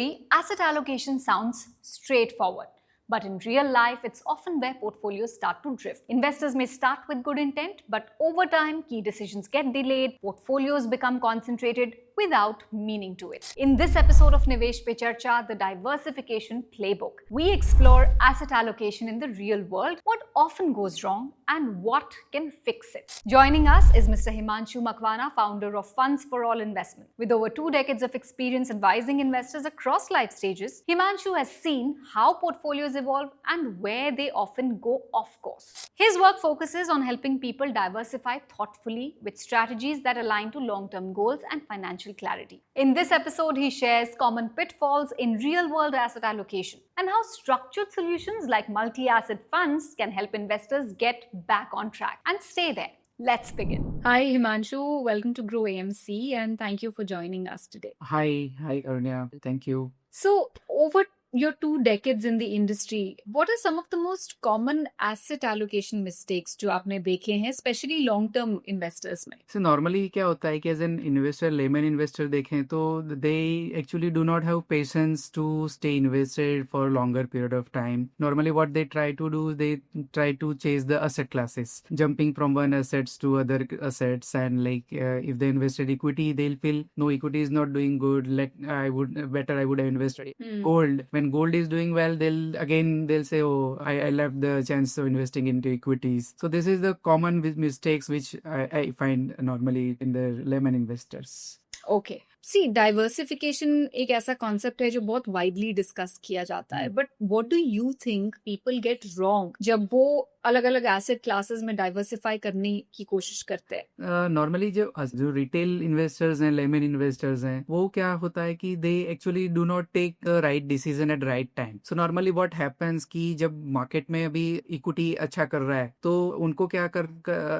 theory, asset allocation sounds straightforward. But in real life, it's often where portfolios start to drift. Investors may start with good intent, but over time, key decisions get delayed, portfolios become concentrated without meaning to it. In this episode of Nivesh Pe Charcha, the diversification playbook, we explore asset allocation in the real world, what often goes wrong, and what can fix it. Joining us is Mr. Himanshu Makwana, founder of Funds for All Investment. With over 2 decades of experience advising investors across life stages, Himanshu has seen how portfolios evolve and where they often go off course. His work focuses on helping people diversify thoughtfully with strategies that align to long-term goals and financial clarity. In this episode, he shares common pitfalls in real-world asset allocation and how structured solutions like multi-asset funds can help investors get back on track and stay there. Let's begin. Hi, Himanshu. Welcome to Grow AMC and thank you for joining us today. Hi, Arunya. Thank you. So, over your 2 decades in the industry, what are some of the most common asset allocation mistakes जो आपने देखे हैं, especially long-term investors में? So normally क्या होता है कि as an investor, layman investor देखें तो they actually do not have patience to stay invested for a longer period of time. Normally what they try to do, they try to chase the asset classes, jumping from one assets to other assets, and if they invested equity, they'll feel no, equity is not doing good. I would have invested gold. When gold is doing well, they'll say, oh, I left the chance of investing into equities. So this is the common mistakes which I find normally in the layman investors. Okay. See, diversification एक ऐसा concept है जो बहुत widely discuss किया जाता है. But what do you think people get wrong जब वो अलग-अलग asset classes में diversify करने की कोशिश करते हैं? Normally जो retail investors हैं, layman investors हैं, वो क्या होता है कि they actually do not take the right decision at right time. So normally what happens कि जब market में अभी equity अच्छा कर रहा है, तो उनको क्या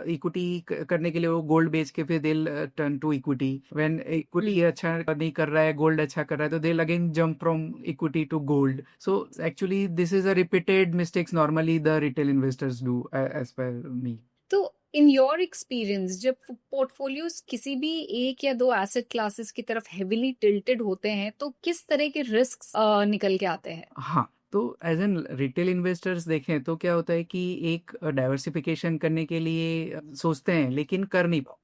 equity करने के लिए वो gold बेच के फिर they'll turn to equity. When equity अच्छा नहीं कर रहा है, gold अच्छा कर रहा है, तो they'll again jump from equity to gold. So actually this is a repeated mistakes normally the retail investors do as per me. तो इन योर एक्सपीरियंस जब पोर्टफोलियोज किसी भी एक या दो एसेट क्लासेस की तरफ हेविली टिल्टेड होते हैं तो किस तरह के रिस्क निकल के आते हैं? हाँ, तो एज एन रिटेल इन्वेस्टर्स देखें तो क्या होता है कि एक डाइवर्सिफिकेशन करने के लिए सोचते हैं लेकिन कर नहीं पाते.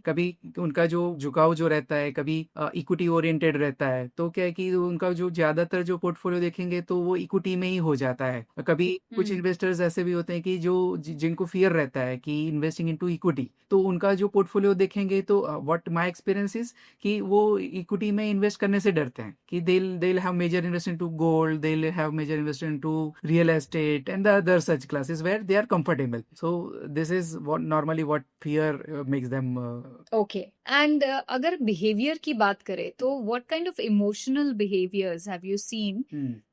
कभी उनका जो झुकाव जो रहता है, कभी इक्विटी ओरिएंटेड रहता है, तो क्या है कि उनका जो ज्यादातर जो पोर्टफोलियो देखेंगे तो वो इक्विटी में ही हो जाता है. कभी कुछ इन्वेस्टर्स ऐसे भी होते हैं कि जिनको फियर रहता है कि इन्वेस्टिंग इनटू इक्विटी, तो उनका जो पोर्टफोलियो देखेंगे तो व्हाट माय एक्सपीरियंस इज कि वो इक्विटी में इन्वेस्ट करने से डरते हैं कि they'll have major investment into gold, they'll have major investment into real estate and the other such classes where they are comfortable. So this is what fear makes them. Okay. And अगर behavior की बात करें तो what kind of emotional behaviors have you seen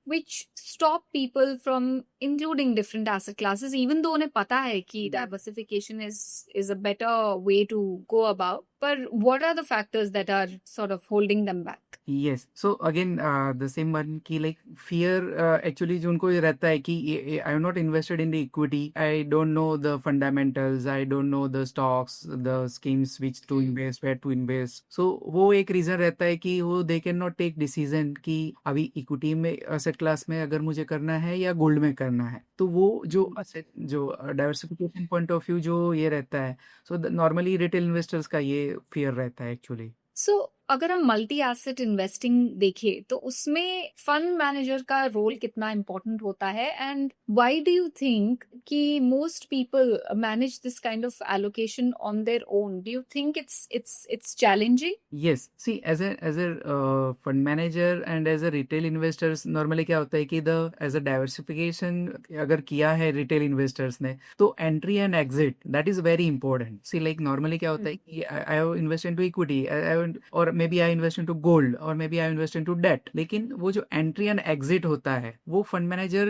which stop people from including different asset classes even though उन्हें पता है कि diversification is a better way to go about, but what are the factors that are sort of holding them back? Yes. So again, the same one कि like fear actually जो उनको ये रहता है कि I am not invested in the equity, I don't know the fundamentals, I don't know the stocks, the schemes which to invest, where to invest. So वो एक reason रहता है कि वो they cannot take decision कि अभी equity में asset class में अगर मुझे करना है या gold में करना है. तो वो जो diversification point of view जो ये रहता है, so normally retail investors का ये fear रहता है actually. So अगर हम मल्टी एसेट इन्वेस्टिंग देखें तो उसमें फंड मैनेजर का रोल कितना इम्पोर्टेंट होता है and why do you think कि most people manage this kind of allocation on their own? Do you think it's challenging? Yes. See, as a fund manager and as a retail investors, normally क्या होता है कि as a diversification अगर किया है retail investors ने, तो entry and exit that is very important. See, like normally क्या होता है कि I have invest into equity, or maybe I invest into gold, or maybe I invest into debt. लेकिन वो जो entry and exit होता है वो fund manager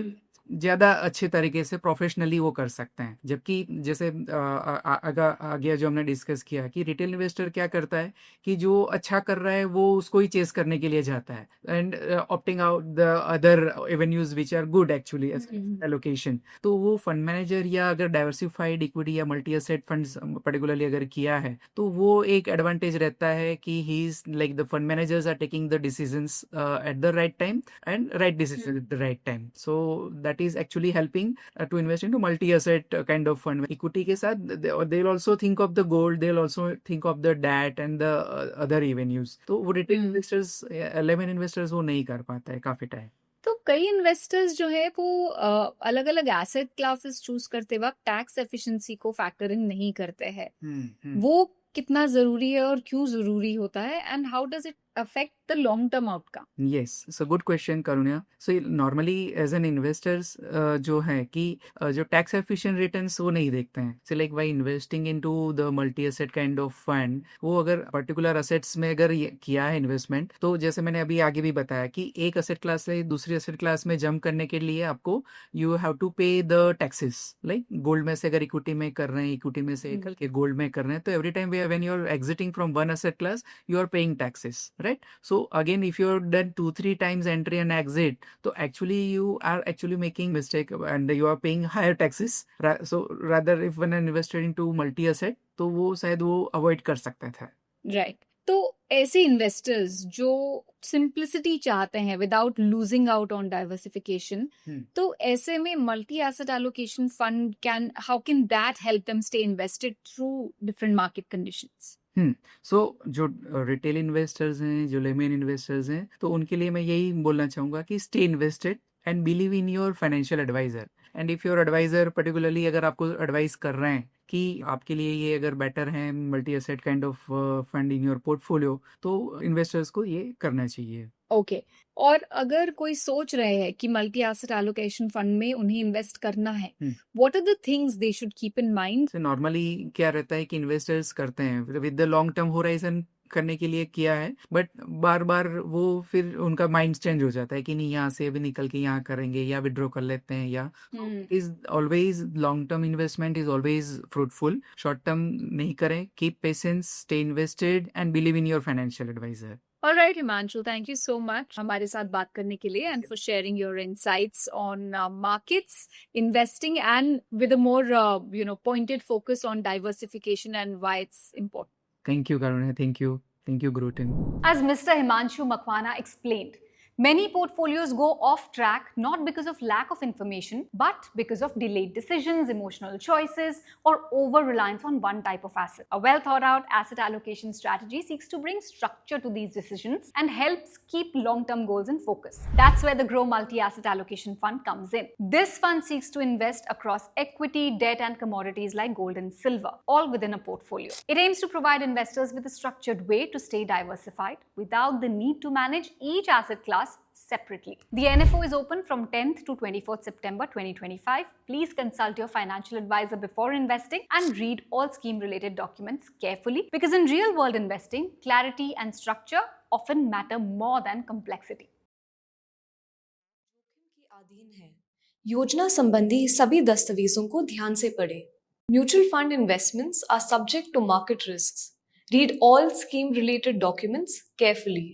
ज़्यादा अच्छे तरीके से प्रोफेशनली वो कर सकते हैं। जबकि जैसे आगे जो हमने डिस्कस किया कि रिटेल इन्वेस्टर क्या करता है कि जो अच्छा कर रहा है वो उसको ही चेस करने के लिए जाता है and opting out the other avenues which are good actually as allocation. तो वो फंड मैनेजर या अगर डाइवर्सिफाइड इक्विटी या मल्टी एसेट फंड्स पर्टिकुलरली अगर किया है तो वो एक एडवांटेज रहता है कि he is like the fund managers are taking the decisions at the right time and right decision at the right time. So that is actually helping to invest into multi-asset kind of fund. Equity के साथ they'll also think of the gold, they'll also think of the debt and the other avenues. तो वो retail investors, 11 investors वो नहीं कर पाता है काफी टाइम। तो कई इन्वेस्टर्स जो है वो अलग अलग एसेट क्लासेस चूज करते वक्त टैक्स एफिशिएंसी को फैक्टर इन नहीं करते हैं। वो कितना जरूरी है और क्यों जरूरी होता है and how does it affect the long term outcome? Yes, so good question, Karunya. So normally as an investors जो है कि जो tax efficient returns वो नहीं देखते हैं. So like by investing into the multi asset kind of fund, वो अगर particular assets में अगर किया है investment, तो जैसे मैंने अभी आगे भी बताया कि एक asset class से दूसरी asset class में jump करने के लिए आपको you have to pay the taxes. Like gold में से अगर equity में कर रहे हैं, equity में से करके gold में कर रहे हैं, तो every time when you are exiting from one asset class, you are paying taxes. Right? So again, if you're done 2-3 times entry and exit, so actually you are actually making mistake and you are paying higher taxes. So rather if when an investor into multi asset, तो वो शायद वो avoid कर सकता था। Right. तो ऐसे investors जो सिंप्लिसिटी चाहते हैं without losing out on diversification, तो ऐसे में multi asset allocation fund how can that help them stay invested through different market conditions? So जो रिटेल इन्वेस्टर्स हैं, जो लेमेन इन्वेस्टर्स हैं, तो उनके लिए मैं यही बोलना चाहूँगा कि stay invested and believe in your financial advisor. And if your advisor particularly अगर आपको एडवाइस कर रहे हैं कि आपके लिए ये अगर बेटर है multi asset kind of fund in your portfolio, तो इन्वेस्टर्स को ये करना चाहिए। ओके और अगर कोई सोच रहे हैं कि मल्टी एसेट एलोकेशन फंड में उन्हें इन्वेस्ट करना है, what are the things they should keep in mind? Normally क्या रहता है कि इन्वेस्टर्स करते हैं with the long term horizon करने के लिए किया है, बट बार बार वो फिर उनका माइंड चेंज हो जाता है कि नहीं यहाँ से अभी निकल के यहाँ करेंगे या विड्रॉ कर लेते हैं या is always long term investment is always fruitful. Short term नहीं करें, keep patience, stay invested and believe in your financial advisor. All right, Himanshu, thank you so much हमारे साथ बात करने के लिए and for sharing your insights on markets, investing and with a more pointed focus on diversification and why it's important. Thank you, Karuna. Thank you, Grutin. As Mr. Himanshu Makwana explained, many portfolios go off track not because of lack of information, but because of delayed decisions, emotional choices, or over-reliance on one type of asset. A well-thought-out asset allocation strategy seeks to bring structure to these decisions and helps keep long-term goals in focus. That's where the Grow Multi-Asset Allocation Fund comes in. This fund seeks to invest across equity, debt, and commodities like gold and silver, all within a portfolio. It aims to provide investors with a structured way to stay diversified without the need to manage each asset class separately. The NFO is open from 10th to 24th September 2025. Please consult your financial advisor before investing and read all scheme-related documents carefully, because in real-world investing, clarity and structure often matter more than complexity. जोखिम के अधीन है। योजना संबंधी सभी दस्तावेजों को ध्यान से पढ़ें। Mutual fund investments are subject to market risks. Read all scheme-related documents carefully.